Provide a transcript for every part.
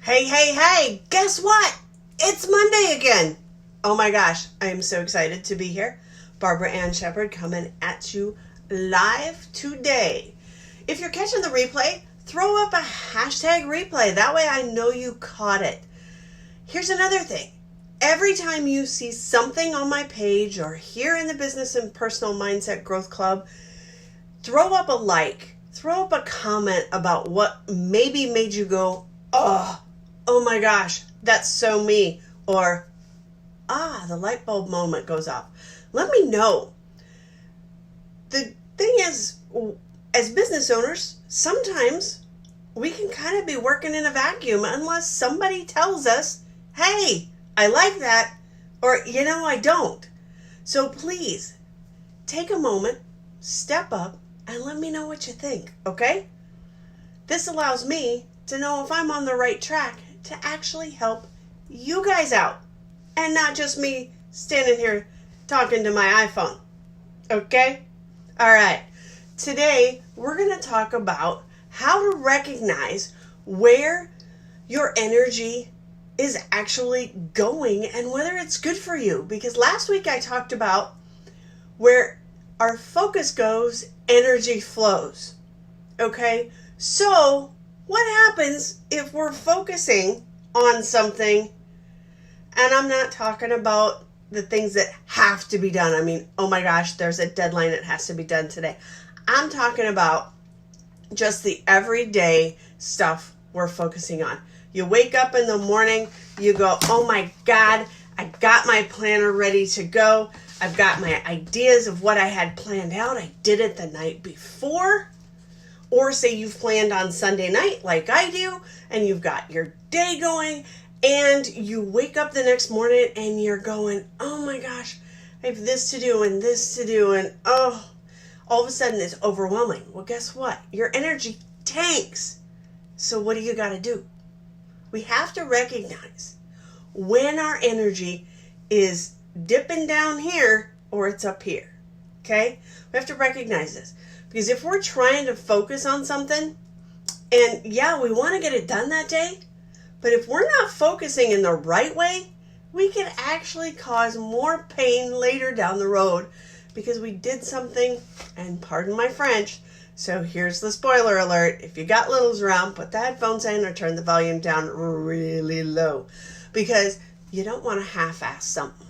Hey, hey, hey, guess what? It's Monday again. Oh my gosh, I am so excited to be here. Barbara Ann Shepherd coming at you live today. If you're catching the replay, throw up a hashtag replay. That way I know you caught it. Here's another thing. Every time you see something on my page or here in the Business and Personal Mindset Growth Club, throw up a like, throw up a comment about what maybe made you go, oh my gosh, that's so me. Or, the light bulb moment goes off. Let me know. The thing is, as business owners, sometimes we can kind of be working in a vacuum unless somebody tells us, hey, I like that, or, I don't. So please, take a moment, step up, and let me know what you think, okay? This allows me to know if I'm on the right track to actually help you guys out, and not just me standing here talking to my iPhone, okay? All right, today we're going to talk about how to recognize where your energy is actually going and whether it's good for you. Because last week I talked about where our focus goes, energy flows. Okay? So, what happens if we're focusing on something, and I'm not talking about the things that have to be done. I mean, oh my gosh, there's a deadline that has to be done today. I'm talking about just the everyday stuff we're focusing on. You wake up in the morning, you go, oh my God, I got my planner ready to go. I've got my ideas of what I had planned out. I did it the night before. Or say you've planned on Sunday night like I do, and you've got your day going, and you wake up the next morning and you're going, oh my gosh, I have this to do and this to do, and all of a sudden it's overwhelming. Well, guess what? Your energy tanks. So what do you got to do? We have to recognize when our energy is dipping down here or it's up here, okay? We have to recognize this. Because if we're trying to focus on something, and yeah, we want to get it done that day, but if we're not focusing in the right way, we can actually cause more pain later down the road because we did something, and pardon my French, so here's the spoiler alert. If you got littles around, put the headphones in or turn the volume down really low because you don't want to half-ass something.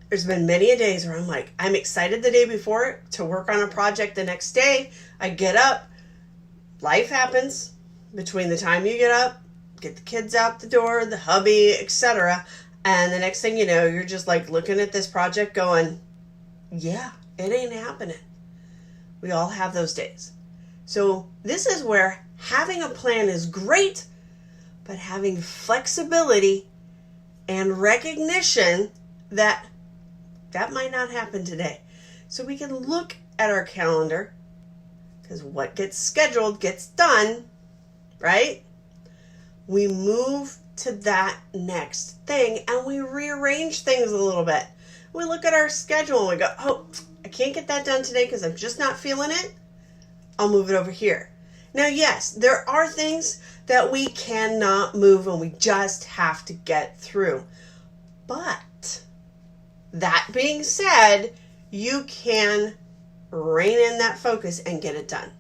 There's been many a days where I'm like, I'm excited the day before to work on a project the next day. I get up, life happens between the time you get up, get the kids out the door, the hubby, etc. And the next thing you know, you're just like looking at this project going, yeah, it ain't happening. We all have those days. So this is where having a plan is great, but having flexibility and recognition that might not happen today. So we can look at our calendar, because what gets scheduled gets done, right? We move to that next thing and we rearrange things a little bit. We look at our schedule and we go, oh, I can't get that done today because I'm just not feeling it. I'll move it over here. Now, yes, there are things that we cannot move and we just have to get through. But that being said, you can rein in that focus and get it done.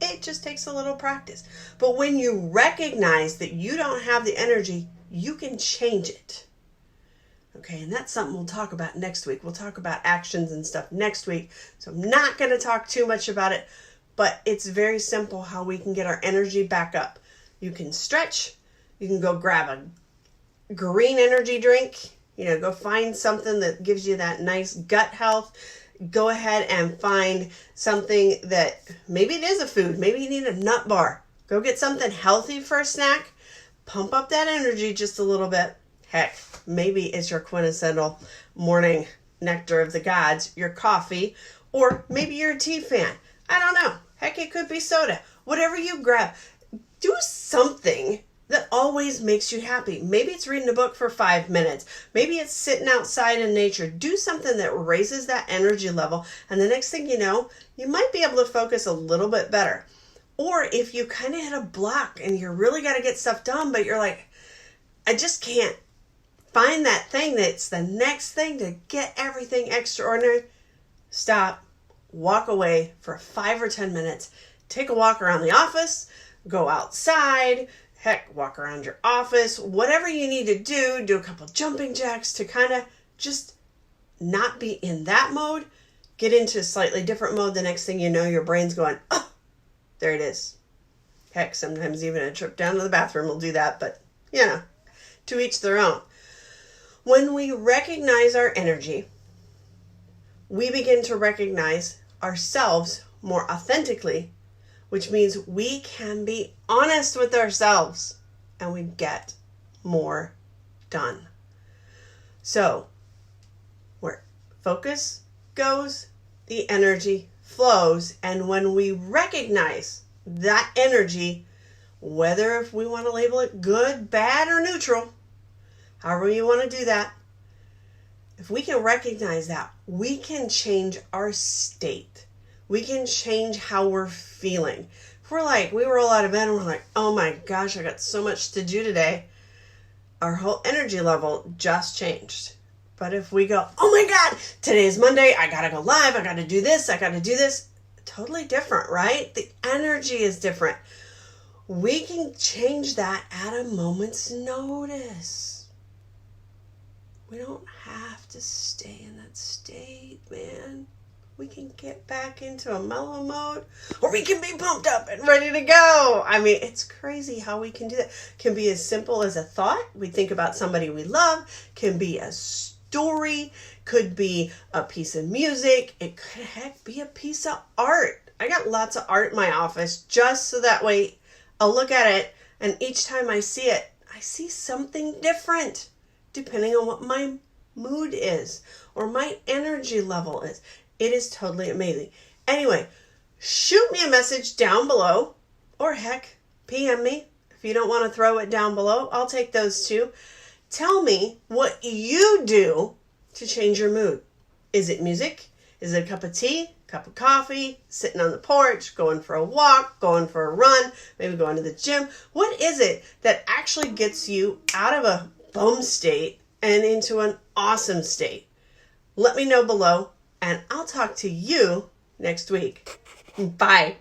It just takes a little practice. But when you recognize that you don't have the energy, you can change it. Okay, and that's something we'll talk about next week. We'll talk about actions and stuff next week. So I'm not going to talk too much about it, but it's very simple how we can get our energy back up. You can stretch. You can go grab a green energy drink. Go find something that gives you that nice gut health. Go ahead and find something that maybe it is a food. Maybe you need a nut bar. Go get something healthy for a snack. Pump up that energy just a little bit. Heck, maybe it's your quintessential morning nectar of the gods, your coffee, or maybe you're a tea fan. I don't know. Heck, it could be soda. Whatever you grab. Do something that always makes you happy. Maybe it's reading a book for 5 minutes. Maybe it's sitting outside in nature. Do something that raises that energy level. And the next thing you know, you might be able to focus a little bit better. Or if you kind of hit a block and you really got to get stuff done, but you're like, I just can't find that thing that's the next thing to get everything extraordinary. Stop, walk away for 5 or 10 minutes, take a walk around the office, go outside, heck, walk around your office, whatever you need to do a couple jumping jacks to kind of just not be in that mode, get into a slightly different mode. The next thing you know, your brain's going, oh, there it is. Heck, sometimes even a trip down to the bathroom will do that, but to each their own. When we recognize our energy, we begin to recognize ourselves more authentically, which means we can be honest with ourselves and we get more done. So, where focus goes, the energy flows. And when we recognize that energy, whether if we want to label it good, bad, or neutral, however you want to do that, if we can recognize that, we can change our state. We can change how we're feeling. If we're like, we roll out of bed and we're like, oh my gosh, I got so much to do today, our whole energy level just changed. But if we go, oh my God, today's Monday, I gotta go live, I gotta do this, totally different, right? The energy is different. We can change that at a moment's notice. We don't have to stay in that state, man. We can get back into a mellow mode, or we can be pumped up and ready to go. I mean, it's crazy how we can do that. It can be as simple as a thought. We think about somebody we love. Can be a story. Could be a piece of music. It could, heck, be a piece of art. I got lots of art in my office just so that way I'll look at it, and each time I see it, I see something different depending on what my mood is or my energy level is. It is totally amazing. Anyway, shoot me a message down below, or heck, PM me. If you don't want to throw it down below, I'll take those too. Tell me what you do to change your mood. Is it music? Is it a cup of tea? Cup of coffee? Sitting on the porch? Going for a walk? Going for a run? Maybe going to the gym? What is it that actually gets you out of a bum state and into an awesome state? Let me know below, and I'll talk to you next week. Bye.